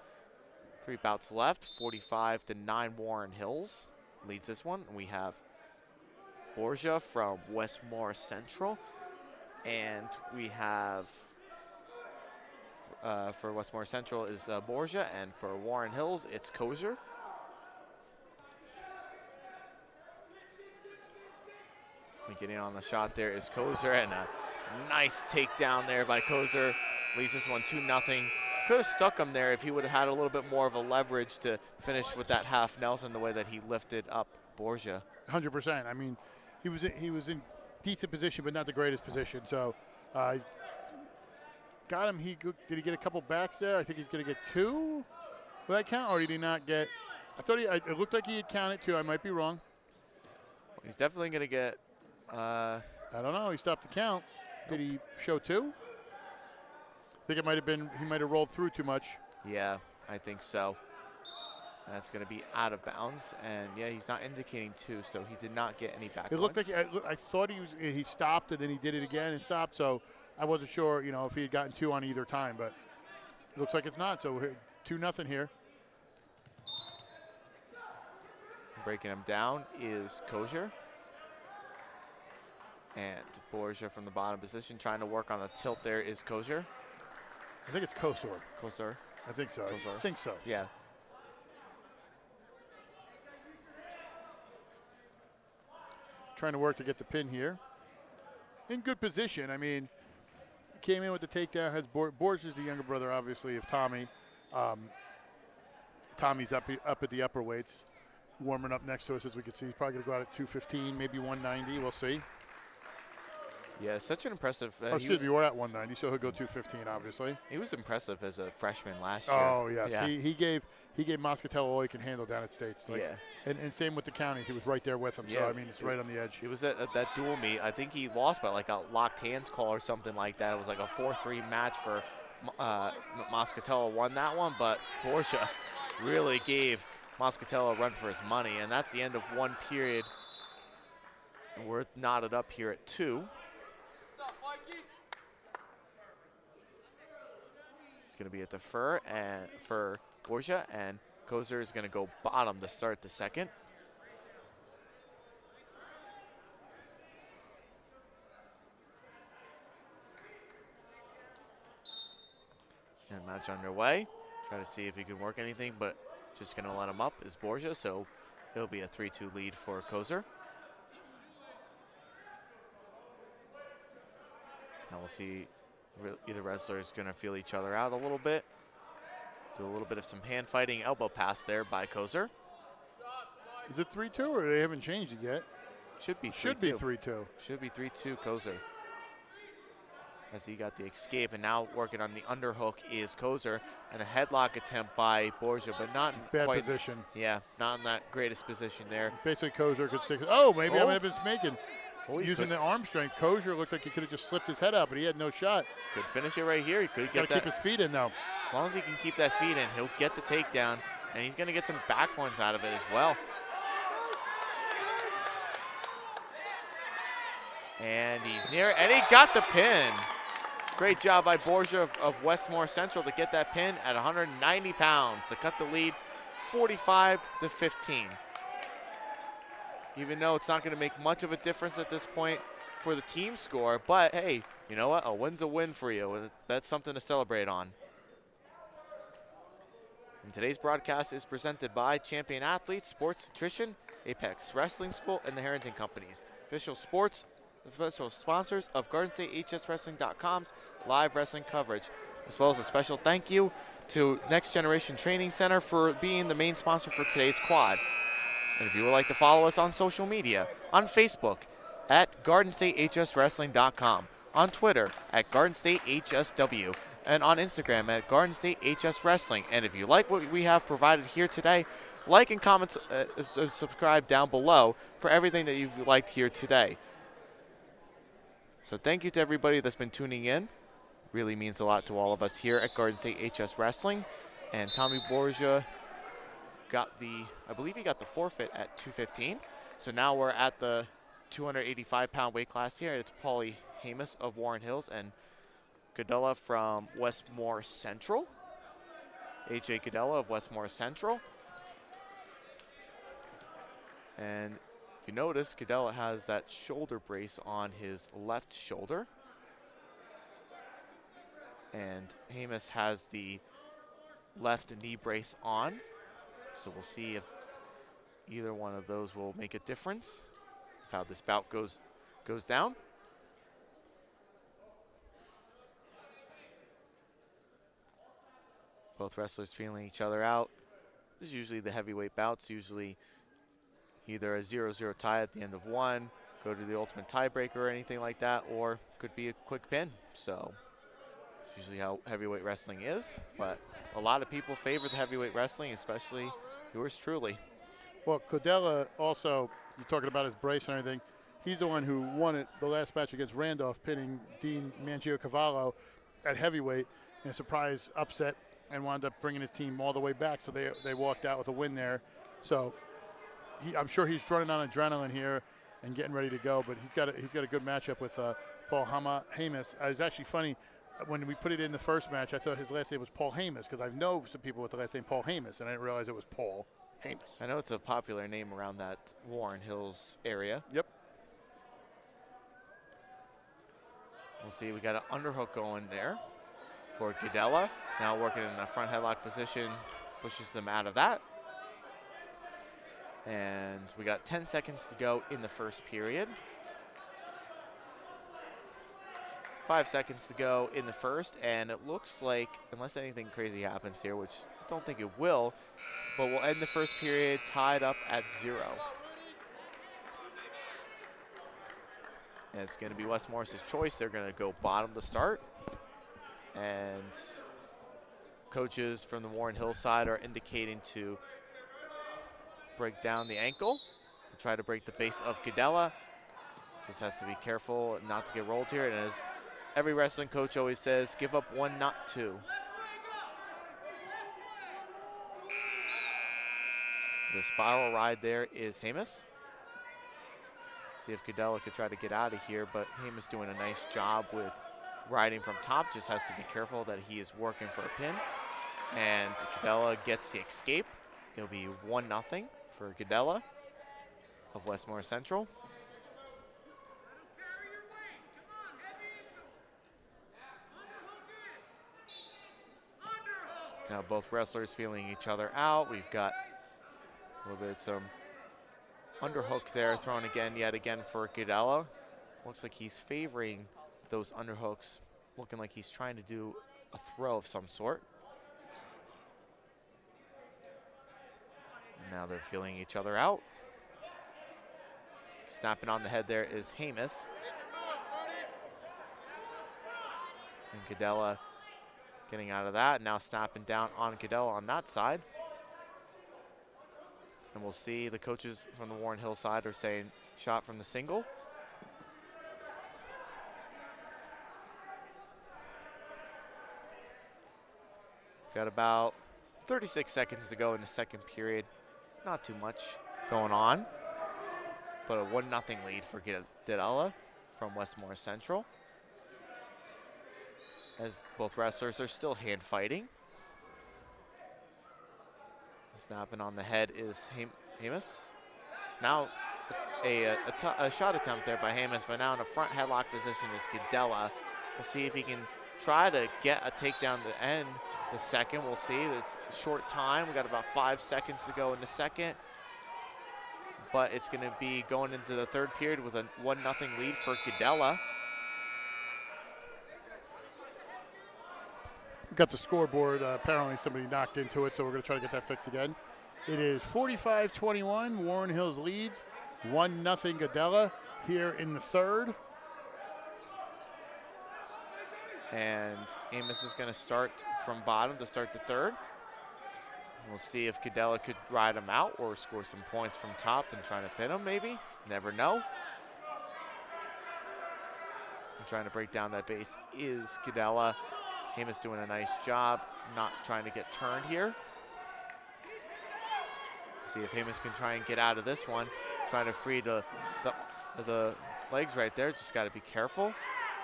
3 bouts left, 45-9 Warren Hills leads this one. We have Borgia from Westmore Central, and we have for Westmore Central is Borgia, and for Warren Hills it's Kozer. Getting on the shot there is Kozer, and a nice takedown there by Kozer. Leads this one 2-0. Could have stuck him there if he would have had a little bit more of a leverage to finish with that half Nelson the way that he lifted up Borgia. 100%. I mean, he was in decent position, but not the greatest position. So, got him. Did he get a couple backs there? I think he's going to get 2. Will that count, or did he not get? I thought it looked like he had counted 2. I might be wrong. He's definitely going to get. I don't know. He stopped the count. Did he show 2? I think it might have been, he might have rolled through too much. Yeah, I think so. That's going to be out of bounds, and yeah, he's not indicating 2, so he did not get any back. It looked like I thought he stopped and then he did it again and stopped. So I wasn't sure, if he had gotten 2 on either time, but it looks like it's not. So 2-0 here. Breaking him down is Kozer. And Borgia from the bottom position trying to work on the tilt there is Kozer. I think it's Kozer. Kozer. I think so. Kozer. I think so. Yeah. Trying to work to get the pin here. In good position. I mean, came in with the takedown. Has Borgia is the younger brother, obviously, of Tommy. Tommy's up at the upper weights, warming up next to us, as we can see. He's probably going to go out at 215, maybe 190. We'll see. Yeah, such an impressive. Excuse me, we're at 190, so he'll go 215, obviously. He was impressive as a freshman last year. Oh yes, yeah. He gave Moscatello all he can handle down at States. Like, yeah, and same with the counties. He was right there with him. Yeah. So I mean, it's right on the edge. He was at that dual meet. I think he lost by like a locked hands call or something like that. It was like a 4-3 match for Moscatello won that one, but Borgia really gave Moscatello a run for his money, and that's the end of one period. And we're knotted up here at 2. It's going to be a defer and for Borgia, and Kozer is going to go bottom to start the second. And match underway. Try to see if he can work anything, but just going to let him up is Borgia, so it'll be a 3-2 lead for Kozer. Now we'll see either wrestler is going to feel each other out a little bit. Do a little bit of some hand fighting, elbow pass there by Kozer. Is it 3-2 or they haven't changed it yet? Should be 3-2. Should be 3-2. Should be 3-2 Kozer. as he got the escape. And now working on the underhook is Kozer, and a headlock attempt by Borgia, but not Bad quite, position. Yeah, not in that greatest position there. Basically, Kozer could stick. Oh, maybe I Oh. might have been making. Oh, he Using could- the arm strength, Kozer looked like he could have just slipped his head out, but he had no shot. Could finish it right here. He could Got get to that. keep his feet in, though. As long as he can keep that feet in, he'll get the takedown, and he's going to get some back ones out of it as well. And he's near it, and he got the pin. Great job by Borgia of Westmore Central to get that pin at 190 pounds to cut the lead 45-15. Even though it's not going to make much of a difference at this point for the team score, but hey, you know what? A win's a win for you. That's something to celebrate on. And today's broadcast is presented by Champion Athletes, Sports Nutrition, Apex Wrestling School, and the Harrington Companies. Official sponsors of GardenStateHSWrestling.com's live wrestling coverage, as well as a special thank you to Next Generation Training Center for being the main sponsor for today's quad. And if you would like to follow us on social media, on Facebook at GardenStateHSWrestling.com, on Twitter at GardenStateHSW, and on Instagram at GardenStateHSWrestling. And if you like what we have provided here today, like and comment, subscribe down below for everything that you've liked here today. So thank you to everybody that's been tuning in. Really means a lot to all of us here at Garden State HS Wrestling. And Tommy Borgia got I believe he got the forfeit at 215. So now we're at the 285-pound weight class here. It's Paulie Hamus of Warren Hills and Cadella from Westmore Central. AJ Cadella of Westmore Central. And if you notice, Cadella has that shoulder brace on his left shoulder. And Hamus has the left knee brace on. So we'll see if either one of those will make a difference, if how this bout goes down. Both wrestlers feeling each other out. This is usually the heavyweight bouts, usually either a 0-0 tie at the end of one, go to the ultimate tiebreaker or anything like that, or could be a quick pin. So usually how heavyweight wrestling is, but a lot of people favor the heavyweight wrestling, especially yours truly. Well, Cadella also, you're talking about his brace and everything, he's the one who won it the last match against Randolph, pinning Dean Mangio-Cavallo at heavyweight in a surprise upset and wound up bringing his team all the way back. So they walked out with a win there. So I'm sure he's running on adrenaline here and getting ready to go, but he's got a good matchup with Paul Hamus. It's actually funny, when we put it in the first match, I thought his last name was Paul Hamus because I know some people with the last name Paul Hamus, and I didn't realize it was Paul Hamus. I know it's a popular name around that Warren Hills area. Yep. We'll see. We got an underhook going there for Cadella. Now working in a front headlock position, pushes them out of that. And we got 10 seconds to go in the first period. 5 seconds to go in the first, and it looks like, unless anything crazy happens here, which I don't think it will, but we'll end the first period tied up at 0. And it's going to be Wes Morris's choice. They're going to go bottom to start. And coaches from the Warren Hill side are indicating to break down the ankle to try to break the base of Cadella. Just has to be careful not to get rolled here. And as every wrestling coach always says, give up one, not two. The spiral ride there is Hamus. See if Cadella could try to get out of here, but Hamus doing a nice job with riding from top. Just has to be careful that he is working for a pin. And Cadella gets the escape. It'll be 1-0 for Cadella of Westmore Central. Now both wrestlers feeling each other out. We've got a little bit of some underhook there thrown yet again for Cadella. Looks like he's favoring those underhooks, looking like he's trying to do a throw of some sort. Now they're feeling each other out. Snapping on the head there is Hamus. And Cadella getting out of that, now snapping down on Cadella on that side. And we'll see the coaches from the Warren Hill side are saying shot from the single. Got about 36 seconds to go in the second period. Not too much going on, but a 1-0 lead for Cadella from Westmore Central, as both wrestlers are still hand fighting. Snapping on the head is Hamus. Now a shot attempt there by Hamus, but now in a front headlock position is Cadella. We'll see if he can try to get a takedown to end the second. We'll see. It's short time. We got about 5 seconds to go in the second. But it's going to be going into the third period with a 1-0 lead for Cadella. Got the scoreboard. Apparently somebody knocked into it, so we're going to try to get that fixed again. It is 45-21. Warren Hills leads. 1-0 Cadella here in the third. And Amos is going to start from bottom to start the third. We'll see if Cadella could ride him out or score some points from top and trying to pin him maybe. Never know. And trying to break down that base is Cadella. Amos doing a nice job, not trying to get turned here. See if Amos can try and get out of this one. Trying to free the legs right there. Just got to be careful.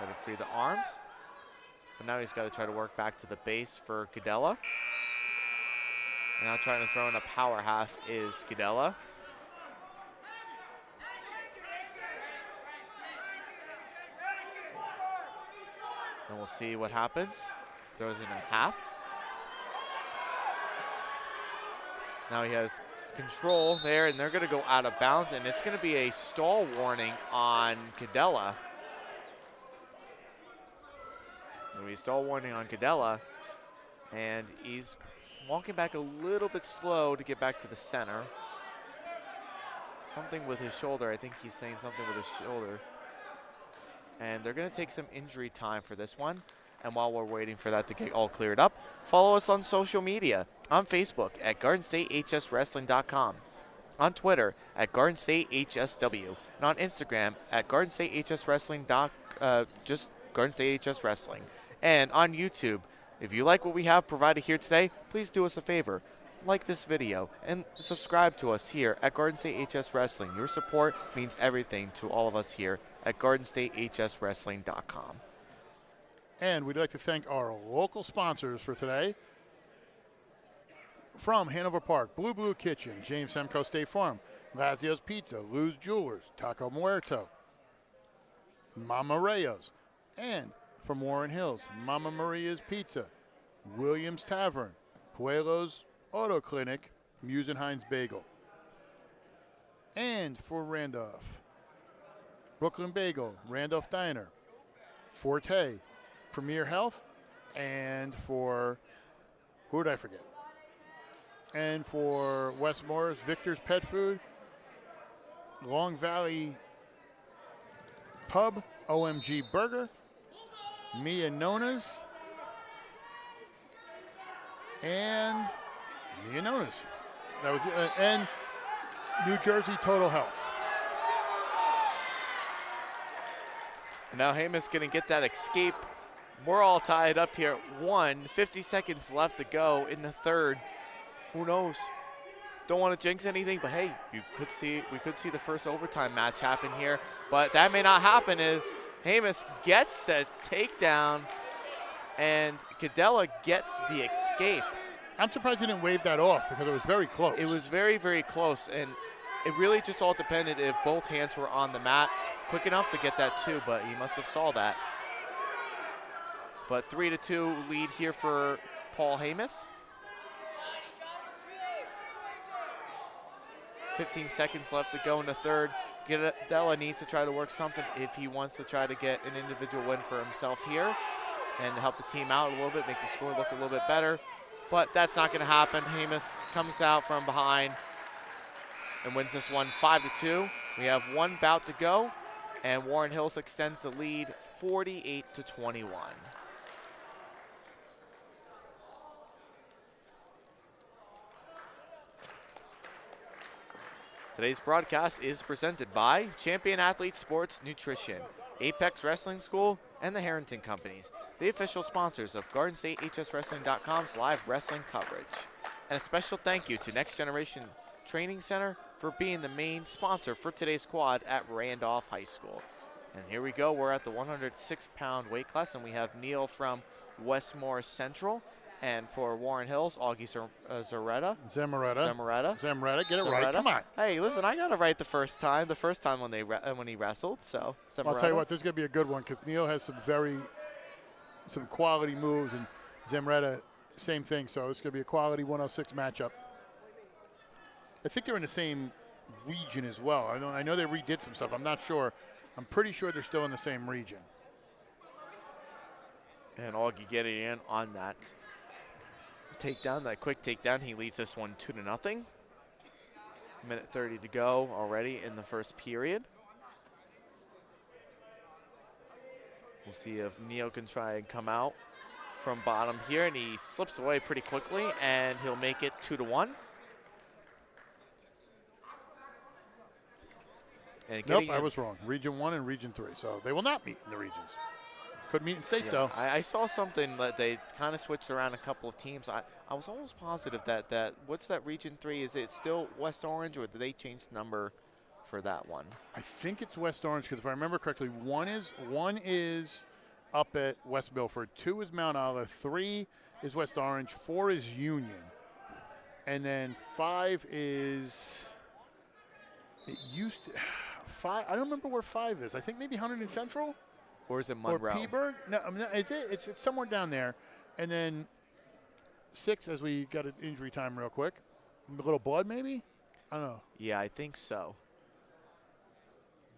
Got to free the arms. But now he's got to try to work back to the base for Cadella. And now trying to throw in a power half is Cadella. And we'll see what happens. Throws in a half. Now he has control there, and they're going to go out of bounds, and it's going to be a stall warning on Cadella. We stall warning on Cadella, and he's walking back a little bit slow to get back to the center. Something with his shoulder. I think he's saying something with his shoulder. And they're going to take some injury time for this one. And while we're waiting for that to get all cleared up, follow us on social media. On Facebook at GardenStateHSWrestling.com. On Twitter at GardenStateHSW. And on Instagram at GardenStateHSWrestling. Just GardenStateHSWrestling. And on YouTube, if you like what we have provided here today, please do us a favor. Like this video and subscribe to us here at Garden State HS Wrestling. Your support means everything to all of us here at GardenStateHSWrestling.com. And we'd like to thank our local sponsors for today. From Hanover Park, Blue Kitchen, James Semco State Farm, Lazio's Pizza, Lou's Jewelers, Taco Muerto, Mama Rayo's, and from Warren Hills, Mama Maria's Pizza, Williams Tavern, Pueblo's Auto Clinic, Muse and Heinz Bagel. And for Randolph, Brooklyn Bagel, Randolph Diner, Forte, Premier Health, and for, who did I forget? And for West Morris, Victor's Pet Food, Long Valley Pub, OMG Burger, Mia Nona's, and Mia Nona's. That was and New Jersey Total Health. And now Hamus going to get that escape. We're all tied up here at 1. 50 seconds left to go in the third. Who knows? Don't want to jinx anything, but hey, we could see the first overtime match happen here. But that may not happen as Hamus gets the takedown and Cadella gets the escape. I'm surprised he didn't wave that off because it was very close. It was very, very close, and it really just all depended if both hands were on the mat quick enough to get that too, but he must have saw that. But 3-2 lead here for Paul Hamus. 15 seconds left to go in the third. Cadella needs to try to work something if he wants to try to get an individual win for himself here and help the team out a little bit, make the score look a little bit better. But that's not going to happen. Hamus comes out from behind and wins this one 5-2. We have one bout to go, and Warren Hills extends the lead 48-21. Today's broadcast is presented by Champion Athlete Sports Nutrition, Apex Wrestling School, and the Harrington Companies, the official sponsors of GardenStateHSWrestling.com's live wrestling coverage. And a special thank you to Next Generation Training Center for being the main sponsor for today's quad at Randolph High School. And here we go. We're at the 106-pound weight class, and we have Neil from Westmore Central. And for Warren Hills, Augie Zamoretta. Get it right. Come on. Hey, listen, I got it right the first time. The first time when he wrestled. So Zamoretta. I'll tell you what, this is going to be a good one because Neil has some quality moves, and Zamoretta, same thing. So it's going to be a quality 106 matchup. I think they're in the same region as well. I know they redid some stuff. I'm not sure. I'm pretty sure they're still in the same region. And Augie getting in on that takedown, that quick takedown. He leads this one 2-0. Minute 30 to go already in the first period. We'll see if Neil can try and come out from bottom here, and he slips away pretty quickly, and he'll make it 2-1. And nope, I was wrong. Region 1 and Region 3, so they will not meet in the regions. Could meet in states, though. I saw something that they kind of switched around a couple of teams. I was almost positive that what's that Region 3? Is it still West Orange, or did they change the number for that one? I think it's West Orange, because if I remember correctly, one is up at West Milford, 2 is Mount Olive, 3 is West Orange, 4 is Union, and then 5 is – it used to – 5 – I don't remember where 5 is. I think maybe Huntington Central? Or is it Monroe? Or Peaburg? No, it's somewhere down there. And then 6, as we got an injury time real quick. A little blood, maybe? I don't know. Yeah, I think so.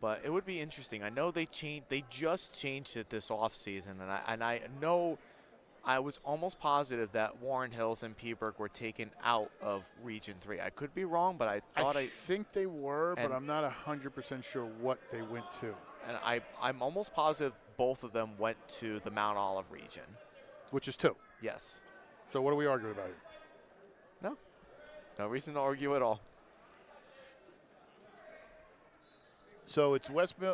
But it would be interesting. I know they just changed it this offseason, and I know I was almost positive that Warren Hills and Peaburg were taken out of Region 3. I could be wrong, but I thought I think they were, but I'm not 100% sure what they went to. And I'm almost positive both of them went to the Mount Olive region. Which is 2. Yes. So what are we arguing about here? No. No reason to argue at all. So it's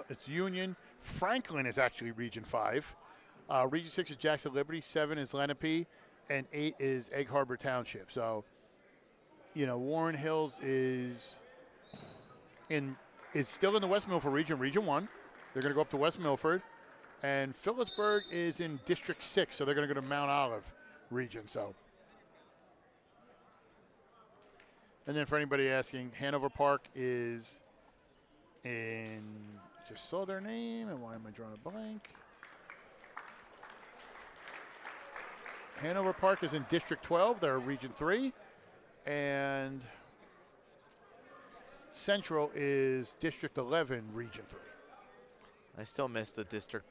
it's Union. Franklin is actually Region 5. Region 6 is Jackson Liberty. 7 is Lenape. And 8 is Egg Harbor Township. So, Warren Hills is still in the West Milford region, Region 1. They're going to go up to West Milford. And Phillipsburg is in District 6, so they're going to go to Mount Olive region. So, and then for anybody asking, Hanover Park is in, just saw their name, and why am I drawing a blank? Hanover Park is in District 12. They're Region 3. And Central is District 11, Region 3. I still miss the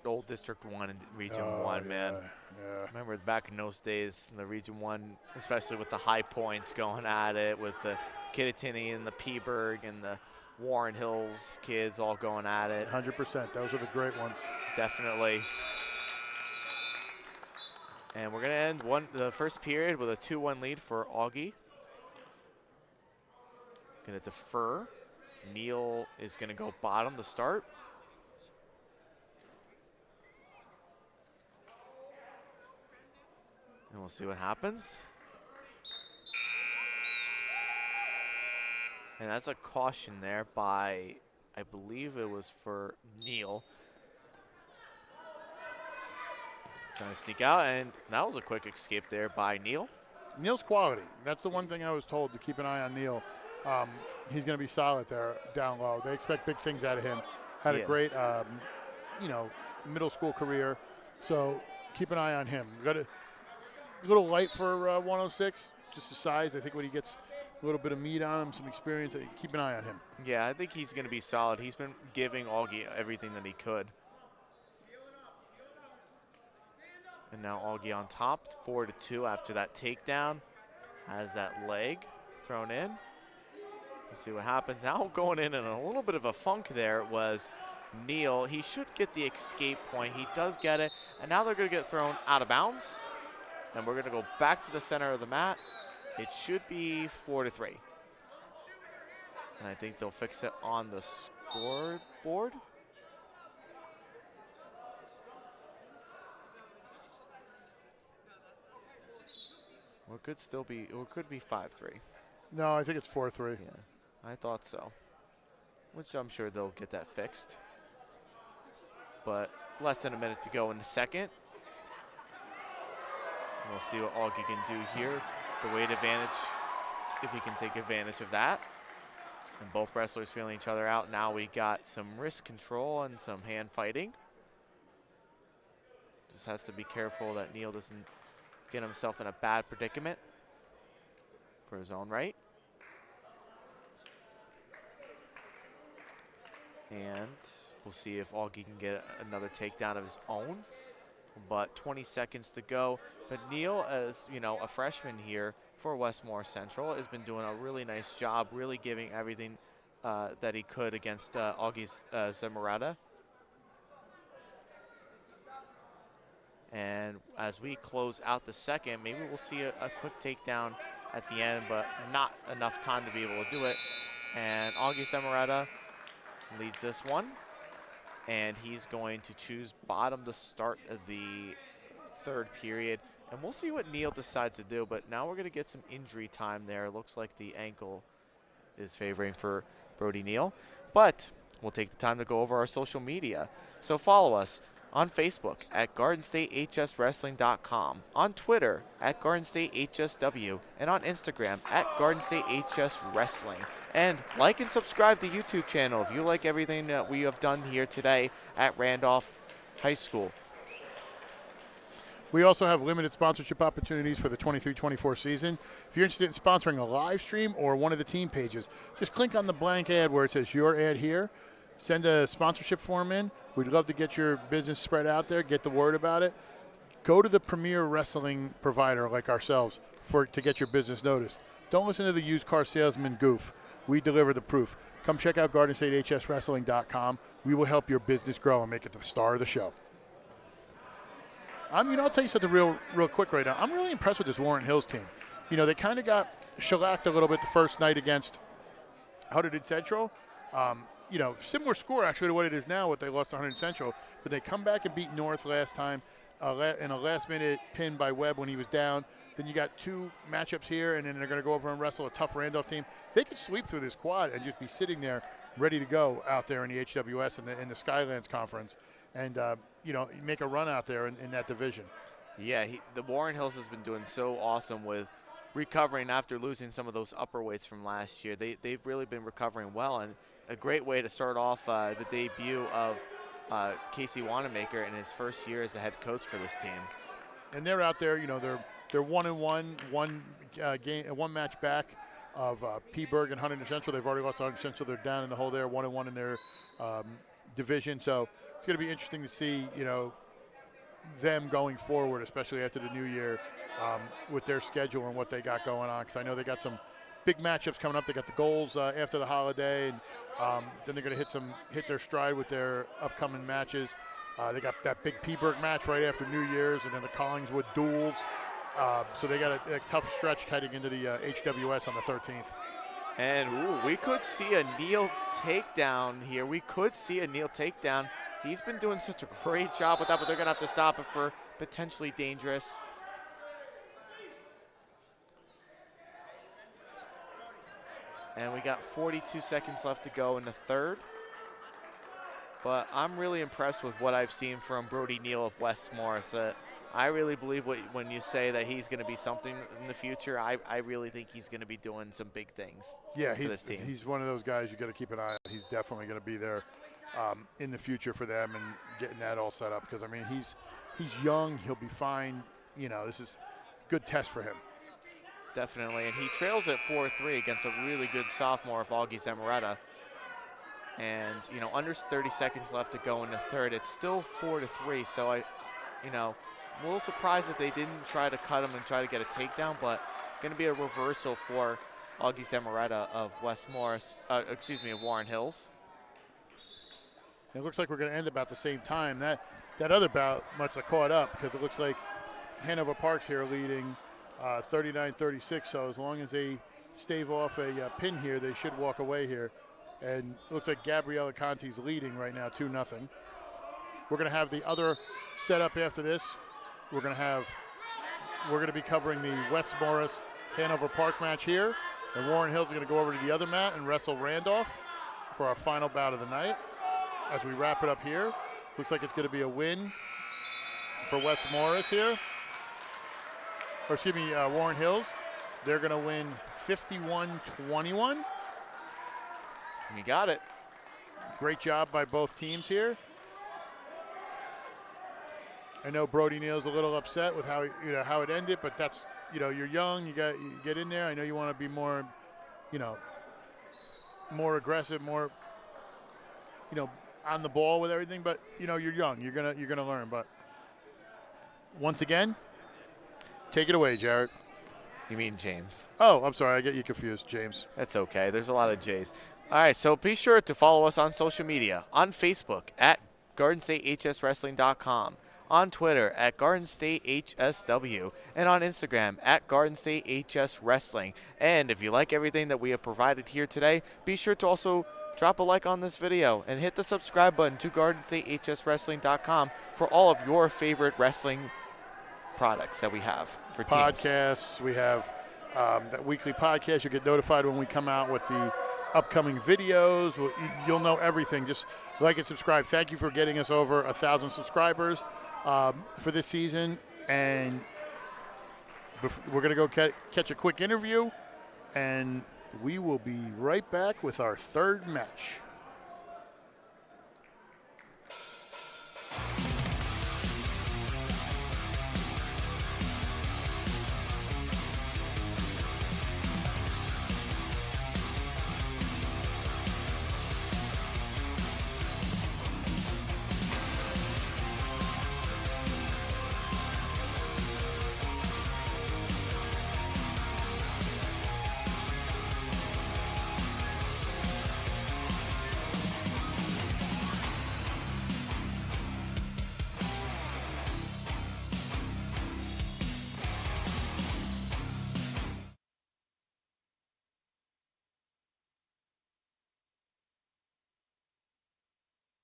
old District 1 and Region 1, yeah, man. Yeah. Remember back in those days, the Region 1, especially with the high points going at it, with the Kittatinny and the Peaburg and the Warren Hills kids all going at it. 100%. Those are the great ones. Definitely. And we're going to end the first period with a 2-1 lead for Augie. Going to defer. Neil is going to go bottom to start. And we'll see what happens. And that's a caution there by, I believe it was for Neil. Trying to sneak out, and that was a quick escape there by Neil. Neil's quality. That's the one thing I was told, to keep an eye on Neil. He's going to be solid there down low. They expect big things out of him. Had a great, middle school career. So keep an eye on him. Got a little light for 106, just the size. I think when he gets a little bit of meat on him, some experience, keep an eye on him. Yeah, I think he's going to be solid. He's been giving Augie everything that he could. And now Augie on top, 4-2 after that takedown. Has that leg thrown in. We'll see what happens. Now going in a little bit of a funk there was Neil. He should get the escape point. He does get it. And now they're going to get thrown out of bounds. And we're going to go back to the center of the mat. It should be 4-3. And I think they'll fix it on the scoreboard. Or it could still be, or it could be 5-3. No, I think it's 4-3. Yeah, I thought so. Which I'm sure they'll get that fixed. But less than a minute to go in the second. We'll see what Augie can do here. The weight advantage, if he can take advantage of that. And both wrestlers feeling each other out. Now we got some wrist control and some hand fighting. Just has to be careful that Neil doesn't get himself in a bad predicament for his own right. And we'll see if Augie can get another takedown of his own. But 20 seconds to go. But Neil, as you know, a freshman here for Westmore Central, has been doing a really nice job, really giving everything that he could against Augie Zemurata. And as we close out the second, maybe we'll see a quick takedown at the end, but not enough time to be able to do it. And Augie Zemurata leads this one. And he's going to choose bottom to start the third period. And we'll see what Neil decides to do. But now we're going to get some injury time there. Looks like the ankle is favoring for Brody Neal. But we'll take the time to go over our social media. So follow us on Facebook at GardenStateHSWrestling.com, on Twitter at GardenStateHSW, and on Instagram at GardenStateHSWrestling. And like and subscribe to the YouTube channel if you like everything that we have done here today at Randolph High School. We also have limited sponsorship opportunities for the 23-24 season. If you're interested in sponsoring a live stream or one of the team pages, just click on the blank ad where it says your ad here. Send a sponsorship form in. We'd love to get your business spread out there, get the word about it. Go to the premier wrestling provider like ourselves to get your business noticed. Don't listen to the used car salesman goof. We deliver the proof. Come check out GardenStateHSWrestling.com. We will help your business grow and make it the star of the show. I'll tell you something real quick right now. I'm really impressed with this Warren Hills team. They kind of got shellacked a little bit the first night against Hunterdon Central. Similar score actually to what it is now, what they lost to Hunterdon Central. But they come back and beat North last time in a last-minute pin by Webb when he was down. Then you got two matchups here, and then they're going to go over and wrestle a tough Randolph team. They could sweep through this quad and just be sitting there ready to go out there in the HWS and in the Skylands Conference and, make a run out there in that division. Yeah, the Warren Hills has been doing so awesome with recovering after losing some of those upper weights from last year. They've really been recovering well, and a great way to start off the debut of Casey Wanamaker in his first year as a head coach for this team. And they're out there, they're 1-1, one match back of Peaburg and Huntington Central. They've already lost to Huntington Central. They're down in the hole there, 1-1 in their division. So it's going to be interesting to see, them going forward, especially after the new year, with their schedule and what they got going on. Because I know they got some big matchups coming up. They got the goals after the holiday, and then they're going to hit their stride with their upcoming matches. They got that big Peaburg match right after New Year's, and then the Collingswood duels. So they got a tough stretch heading into the HWS on the 13th. And we could see a Neil takedown here. He's been doing such a great job with that, but they're going to have to stop it for potentially dangerous. And we got 42 seconds left to go in the third. But I'm really impressed with what I've seen from Brody Neal of West Morris. I really believe when you say that he's going to be something in the future. I really think he's going to be doing some big things. Yeah, for this team. He's one of those guys you got to keep an eye on. He's definitely going to be there in the future for them and getting that all set up. Because he's young. He'll be fine. This is a good test for him. Definitely, and he trails at 4-3 against a really good sophomore of Augie Zemurata. And under 30 seconds left to go in the third. It's still 4-3. So I'm a little surprised if they didn't try to cut him and try to get a takedown, but going to be a reversal for Augie Zemurata of of Warren Hills. It looks like we're going to end about the same time. That other bout must have caught up because it looks like Hanover Park's here leading 39-36. So as long as they stave off a pin here, they should walk away here. And it looks like Gabriella Conti's leading right now, 2-0. We're going to have the other setup after this. We're going to be covering the West Morris Hanover Park match here. And Warren Hills is going to go over to the other mat and wrestle Randolph for our final bout of the night. As we wrap it up here, looks like it's going to be a win for West Morris here. Or excuse me, Warren Hills. They're going to win 51-21. You got it. Great job by both teams here. I know Brody Neal's a little upset with how it ended, but that's, you're young, you get in there. I know you want to be more, more aggressive, more, on the ball with everything, but you're young. You're gonna learn. But once again, take it away, Jared. You mean James? Oh, I'm sorry, I get you confused, James. That's okay. There's a lot of J's. All right, so be sure to follow us on social media, on Facebook at GardenStateHSWrestling.com, on Twitter at GardenStateHSW, and on Instagram at GardenStateHSWrestling. And if you like everything that we have provided here today, be sure to also drop a like on this video and hit the subscribe button to GardenStateHSWrestling.com for all of your favorite wrestling products that we have for teams. Podcasts, we have that weekly podcast. You'll get notified when we come out with the upcoming videos. You'll know everything. Just like and subscribe. Thank you for getting us over 1,000 subscribers for this season. And we're going to go catch a quick interview, and we will be right back with our third match.